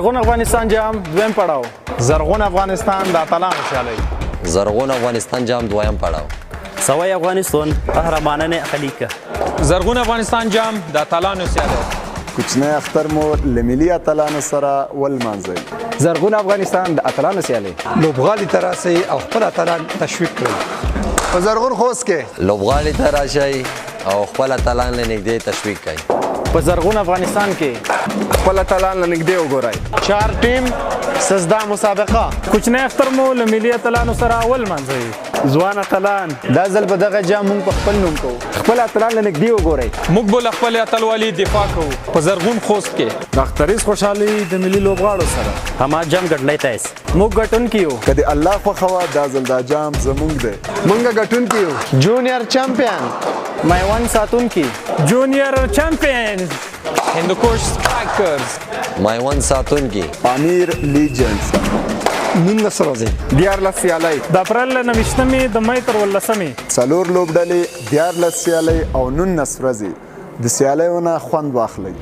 زرغون افغانستان جام دویم پړاو. زرغون افغانستان د اتلانو سیالۍ. زرغون افغانستان جام دویم پړاو. سوای افغانستان قهرمانان خلیقه. زرغون افغانستان جام د اتلانو سیالۍ. کوچنی اختر مو له ملي اتلانو سره ولمانځئ. زرغون افغانستان د اتلانو سیالۍ. لوبغالي ته راسئ او خپل اتلان تشویق کړئ. په زرغون خوست کې لوبغالي ته راشئ او خپل اتلان له نږدې تشویق کړئ. په زرغون افغانستان کې خپل اتلان له نږدې وګورئ. 4 ټیم سزدا مسابقه. کوچنی اختر مو له ملي اتلانو سره ولمانځئ. ځوان اتلان دا ځل په دغه جام موږ په خپل نوم کوو. خپل اتلان له نږدې وګورئ. موږ به له خپل اتلوالي دفاع کوو په زرغون خوست کې. د اختریز خوشحالي د ملي لوبغاړو سره هما جام ګټلای تایس. موږ ګټونکي یو. که د الله خوښه وه دا ځل دا جام زموږ دی. مونږ ګټونکي یو. جونیئر چمپیون. میوند ساتونکي. جونیئر چمپیون. هندوکش سپایکرز. میوند ساتونکي. امیر لیجنډز. 19 ورځې 14 سیالۍ. د اپریل له 29 د مې تر 18 څلور لوبډلې 14 سیالۍ او 19 ورځې د سیالیو نه خوند واخلئ.